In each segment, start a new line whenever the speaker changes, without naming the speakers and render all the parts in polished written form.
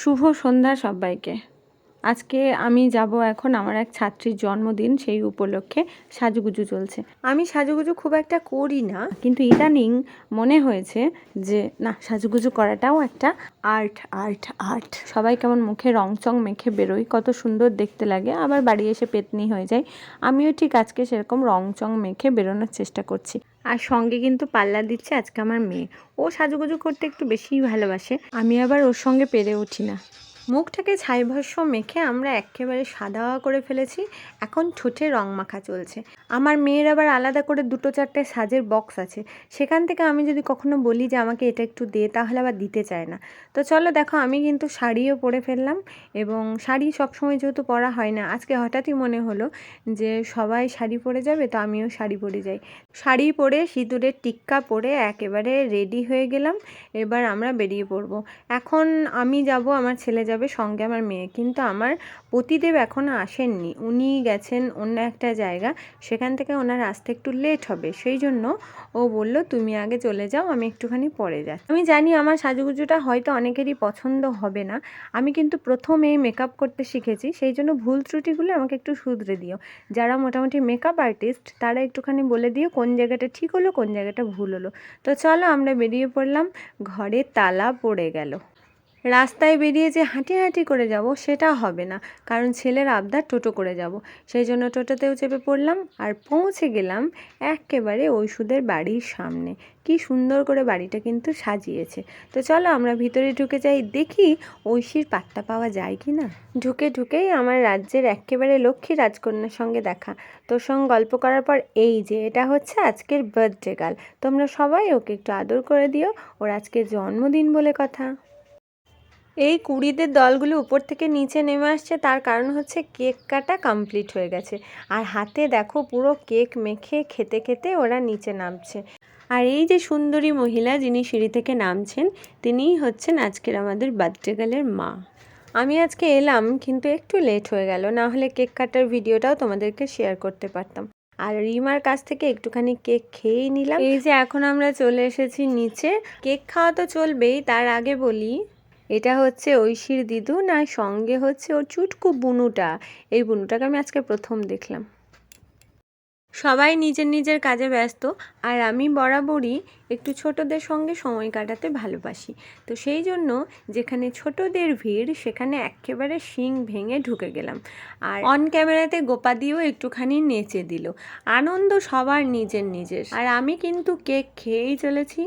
শুভ সন্ধ্যা সবাইকে। আজকে আমি যাব এখন আমার এক ছাত্রীর জন্মদিন, সেই উপলক্ষে সাজুগুজু চলছে। আমি সাজুগুজু খুব একটা করি না, কিন্তু ইদানিং মনে হয়েছে যে না, সাজুগুজু করাটাও একটা আর্ট আর্ট আর্ট। সবাই কেমন মুখে রংচং মেখে বেরোয়, কত সুন্দর দেখতে লাগে, আবার বাড়ি এসে পেতনি হয়ে যায়। আমিও ঠিক আজকে সেরকম রংচং মেখে বেরোনোর চেষ্টা করছি। আর সঙ্গে কিন্তু পাল্লা দিচ্ছে আজকে আমার মেয়ে। ও সাজুগুজু করতে একটু বেশিই ভালোবাসে, আমি আবার ওর সঙ্গে পেরে উঠি না। মুখটাকে ছাই ভস্ম মেখে আমরা একেবারে সাদা করে ফেলেছি। এখন ঠোঁটে রং মাখা চলছে। আমার মেয়ের আবার আলাদা করে 2-4টে সাজের বক্স আছে, সেখান থেকে আমি যদি কখনো বলি যে আমাকে এটা একটু দে, তাহলে আবার দিতে চায় না। তো চলো দেখো, আমি কিন্তু শাড়িও পরে ফেললাম, এবং শাড়ি সবসময় যেহেতু পরা হয় না, আজকে হঠাৎই মনে হলো যে সবাই শাড়ি পরে যাবে, তো আমিও শাড়ি পরে যাই। শাড়ি পরে সিঁদুরের টিক্কা পরে একেবারে রেডি হয়ে গেলাম। এবার আমরা বেরিয়ে পড়বো। এখন আমি যাব, আমার ছেলে যাবে, সঙ্গে আমার মেয়ে। কিন্তু আমার পতিদেব এখনও আসেননি, উনি গেছেন অন্য একটা জায়গা, সেখান থেকে ওনার আসতে একটু লেট হবে। সেই জন্য ও বলল তুমি আগে চলে যাও, আমি একটুখানি পরে যাচ্ছি। আমি জানি আমার সাজুগুজুটা হয়তো অনেকেরই পছন্দ হবে না, আমি কিন্তু প্রথমে মেকআপ করতে শিখেছি, সেই জন্য ভুল ত্রুটিগুলো আমাকে একটু শুধরে দিও। যারা মোটামুটি মেকআপ আর্টিস্ট তারা একটুখানি বলে দিও কোন জায়গাটা ঠিক হলো, কোন জায়গাটা ভুল হলো। তো চলো আমরা বেরিয়ে পড়লাম। ঘরে তালা পড়ে গেল। রাস্তায় বেরিয়ে যে হাঁটি করে যাব সেটা হবে না, কারণ ছেলের আবদার টোটো করে যাব। সেই জন্য টোটোতেও চেপে পড়লাম, আর পৌঁছে গেলাম একেবারে ঐশীদের বাড়ির সামনে। কি সুন্দর করে বাড়িটা কিন্তু সাজিয়েছে। তো চলো আমরা ভিতরে ঢুকে যাই, দেখি ঐশীর পাত্তা পাওয়া যায় কি না। ঢুকেই আমার রাজ্যের একেবারে লক্ষ্মী রাজকন্যার সঙ্গে দেখা। তোর সঙ্গে গল্প করার পর এই যে এটা হচ্ছে আজকের বার্থডে গার্ল, তোমরা সবাই ওকে একটু আদর করে দিও, ওর আজকে জন্মদিন বলে কথা। এই কুড়িদের দলগুলো উপর থেকে নিচে নেমে আসছে, তার কারণ হচ্ছে কেক কাটা কমপ্লিট হয়ে গেছে। আর হাতে দেখো পুরো কেক মেখে খেতে খেতে ওরা নিচে নামছে। আর এই যে সুন্দরী মহিলা যিনি সিঁড়ি থেকে নামছেন, তিনিই হচ্ছেন আজকের আমাদের বার্থডে গার্লের মা। আমি আজকে এলাম কিন্তু একটু লেট হয়ে গেল, না হলে কেক কাটার ভিডিওটাও তোমাদেরকে শেয়ার করতে পারতাম। আর রিমার কাছ থেকে একটুখানি কেক খেয়েই নিলাম। এই যে এখন আমরা চলে এসেছি নিচে। কেক খাওয়া তো চলবেই, তার আগে বলি এটা হচ্ছে ঐশীর দিদুন, আর সঙ্গে হচ্ছে ওর চুটকু বুনুটা। এই বুনুটাকে আমি আজকে প্রথম দেখলাম। সবাই নিজের নিজের কাজে ব্যস্ত, আর আমি বরাবরই একটু ছোটদের সঙ্গে সময় কাটাতে ভালোবাসি। তো সেই জন্য যেখানে ছোটদের ভিড় সেখানে একেবারে শিং ভেঙে ঢুকে গেলাম। আর অন ক্যামেরাতে গোপা দিয়েও একটুখানি নেচে দিল। আনন্দ সবার নিজের নিজের। আর আমি কিন্তু কেক খেয়েই চলেছি,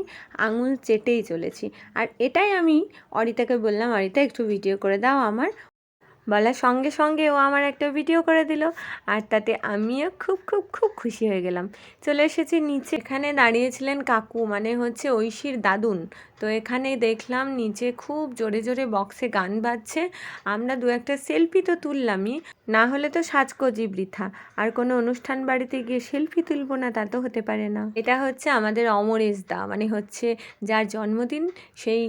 আঙুল চেটেই চলেছি। আর এটাই আমি অরিতাকে বললাম, অরিতা একটু ভিডিও করে দাও আমার। বলার সঙ্গে সঙ্গে ও আমার একটা ভিডিও করে দিল, আর তাতে আমিও খুব খুব খুব খুশি হয়ে গেলাম। চলে এসেছি নিচে। এখানে দাঁড়িয়েছিলেন কাকু, মানে হচ্ছে ঐশীর দাদুন। তো এখানে দেখলাম নিচে খুব জোরে জোরে বক্সে গান বাজছে। আমরা 2-একটা সেলফি তো তুললামই, না হলে তো সাজগোজি বৃথা। আর কোনো অনুষ্ঠান বাড়িতে গিয়ে সেলফি তুলবো না তা তো হতে পারে না। এটা হচ্ছে আমাদের অমরেশ দা, মানে হচ্ছে যার জন্মদিন সেই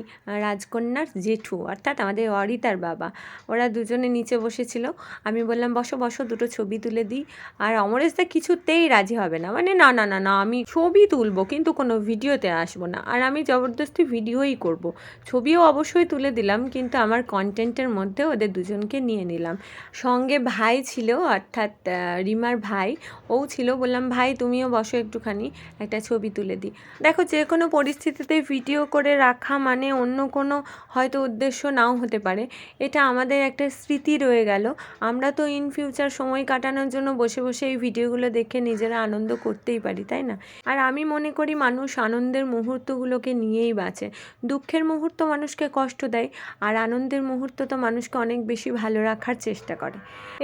রাজকন্যার জেঠু, অর্থাৎ আমাদের অরিতার বাবা। ওরা দুজনে নিচে বসেছিল। আমি বললাম বসো বসো, দুটো ছবি তুলে দিই। আর অমরেশদা কিছুতেই রাজি হবে না, মানে না না না না, আমি ছবি তুলবো কিন্তু কোনো ভিডিওতে আসবো না। আর আমি জবরদস্তি ভিডিওই করব। ছবিও অবশ্যই তুলে দিলাম, কিন্তু আমার কন্টেন্টের মধ্যে ওদের দুজনকে নিয়ে নিলাম। সঙ্গে ভাই ছিল, অর্থাৎ রিমার ভাই, ও ছিল। বললাম ভাই তুমিও বসো, একটুখানি একটা ছবি তুলে দিই। দেখো, যে কোনো পরিস্থিতিতে ভিডিও করে রাখা মানে অন্য কোনো হয়তো উদ্দেশ্য নাও হতে পারে, এটা আমাদের একটা স্মৃতি রয়ে গেল। আমরা তো ইন ফিউচার সময় কাটানোর জন্য বসে বসে এই ভিডিওগুলো দেখে নিজেরা আনন্দ করতেই পারি, তাই না? আর আমি মনে করি মানুষ আনন্দের মুহূর্তগুলোকে নিয়েই বাঁচে। দুঃখের মুহূর্ত মানুষকে কষ্ট দেয়, আর আনন্দের মুহূর্ত তো মানুষকে অনেক বেশি ভালো রাখার চেষ্টা করে।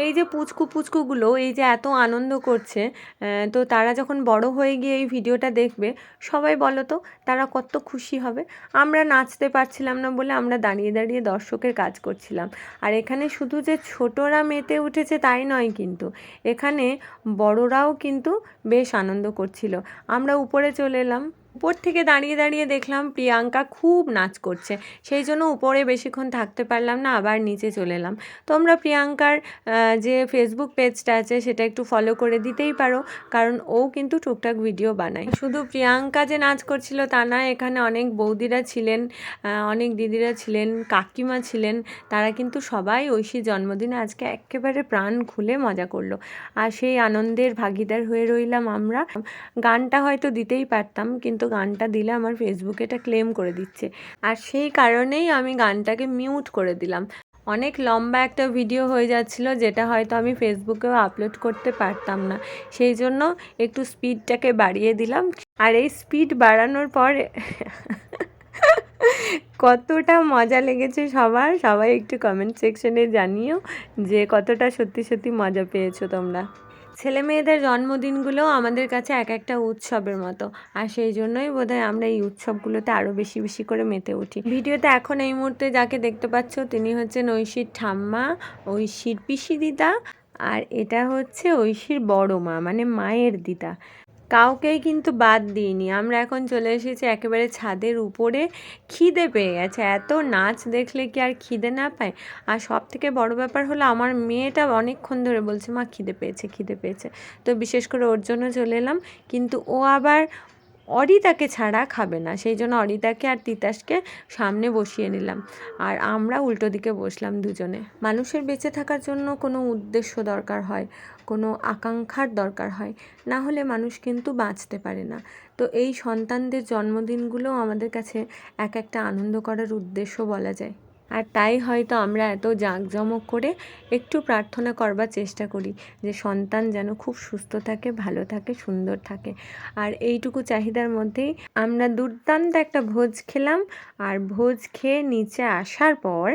এই যে পুচকুগুলো এই যে এত আনন্দ করছে, তো তারা যখন বড় হয়ে গিয়ে এই ভিডিওটা দেখবে, সবাই বলো তো তারা কত খুশি হবে। আমরা নাচতে পারছিলাম না বলে আমরা দাঁড়িয়ে দাঁড়িয়ে দর্শকের কাজ করছিলাম। আর এখানে শুধু যে ছোটরা মেতে উঠেছে তাই নয়, কিন্তু এখানে বড়রাও কিন্তু বেশ আনন্দ করছিল। আমরা উপরে চলে এলাম। উপর থেকে দাঁড়িয়ে দাঁড়িয়ে দেখলাম প্রিয়াঙ্কা খুব নাচ করছে, সেই জন্য উপরে বেশিক্ষণ থাকতে পারলাম না, আবার নিচে চলে এলাম। তোমরা প্রিয়াঙ্কার যে ফেসবুক পেজটা আছে সেটা একটু ফলো করে দিতেই পারো, কারণ ও কিন্তু টুকটাক ভিডিও বানায়। শুধু প্রিয়াঙ্কা যে নাচ করছিল তা না, এখানে অনেক বৌদিরা ছিলেন, অনেক দিদিরা ছিলেন, কাকিমা ছিলেন, তারা কিন্তু সবাই ঐশীর জন্মদিনে আজকে একেবারে প্রাণ খুলে মজা করলো। আর সেই আনন্দের ভাগিদার হয়ে রইলাম আমরা। গানটা হয়তো দিতেই পারতাম, কিন্তু গানটা দিলে আমার ফেসবুকে এটা ক্লেম করে দিচ্ছে, আর সেই কারণেই আমি গানটাকে মিউট করে দিলাম। অনেক লম্বা একটা ভিডিও হয়ে যাচ্ছিল, যেটা হয়তো আমি ফেসবুকেও আপলোড করতে পারতাম না, সেই জন্য একটু স্পিডটাকে বাড়িয়ে দিলাম। আর এই স্পিড বাড়ানোর পর কতটা মজা লেগেছে সবাই একটু কমেন্ট সেকশনে জানিও যে কতটা সত্যি সত্যি মজা পেয়েছো তোমরা। ছেলে মেয়েদের জন্মদিনগুলো আমাদের কাছে এক একটা উৎসবের মতো, আর সেই জন্যই বোধহয় আমরা এই উৎসবগুলোতে আরও বেশি বেশি করে মেতে উঠি। ভিডিওতে এখন এই মুহূর্তে যাকে দেখতে পাচ্ছ তিনি হচ্ছেন ঐশীর ঠাম্মা, ঐশীর পিসি দিদা, আর এটা হচ্ছে ঐশীর বড় মা, মানে মায়ের দিদা। কাউকেই কিন্তু বাদ দিইনি। আমরা এখন চলে এসেছি একেবারে ছাদের উপরে। খিদে পেয়ে গেছে, এত নাচ দেখলে কি আর খিদে না পায়? আর সব থেকে বড় ব্যাপার হলো আমার মেয়েটা অনেকক্ষণ ধরে বলছে মা খিদে পেয়েছে খিদে পেয়েছে, তো বিশেষ করে ওর জন্য চলে এলাম। কিন্তু ও আবার অরিতাকে ছাড়া খাবে না, সেই জন্য অরিতাকে আর তিতাসকে সামনে বসিয়ে নিলাম, আর আমরা উল্টো দিকে বসলাম দুজনে। মানুষের বেঁচে থাকার জন্য কোনো উদ্দেশ্য দরকার হয়, কোনো আকাঙ্ক্ষার দরকার হয়, না হলে মানুষ কিন্তু বাঁচতে পারে না। তো এই সন্তানদের জন্মদিনগুলো আমাদের কাছে এক একটা আনন্দ করার উদ্দেশ্য বলা যায়। আর তাই হয়তো আমরা এত জাঁকজমক করে একটু প্রার্থনা করবার চেষ্টা করি যে সন্তান যেন খুব সুস্থ থাকে, ভালো থাকে, সুন্দর থাকে। আর এইটুকু চাহিদার মধ্যেই আমরা দুর্দান্ত একটা ভোজ খেলাম। আর ভোজ খেয়ে নিচে আসার পর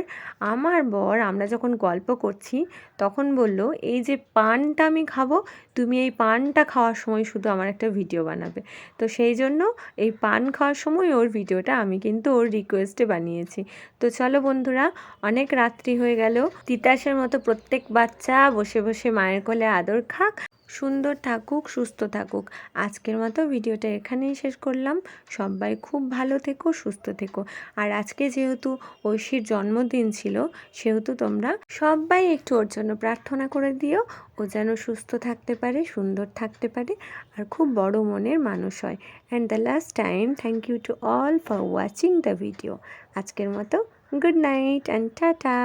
আমার বর, আমরা যখন গল্প করছি তখন বলল, এই যে পানটা আমি খাবো, তুমি এই পানটা খাওয়ার সময় শুধু আমার একটা ভিডিও বানাবে। তো সেই জন্য এই পান খাওয়ার সময় ওর ভিডিওটা আমি কিন্তু ওর রিকোয়েস্টে বানিয়েছি। তো চলো বন্ধুরা, অনেক রাত্রি হয়ে গেল। তিতাসের মতো প্রত্যেক বাচ্চা বসে বসে মায়ের কোলে আদর খাক, সুন্দর থাকুক, সুস্থ থাকুক। আজকের মতো ভিডিওটা এখানেই শেষ করলাম। সবাই খুব ভালো থেকো, সুস্থ থেকো। আর আজকে যেহেতু ঐশীর জন্মদিন ছিল, সেহেতু তোমরা সবাই একটু ওর জন্য প্রার্থনা করে দিও, ও যেন সুস্থ থাকতে পারে, সুন্দর থাকতে পারে, আর খুব বড় মনের মানুষ হয়। And the last time, thank you to all for watching the video. আজকের মতো গুড নাইট অ্যান্ড টাটা।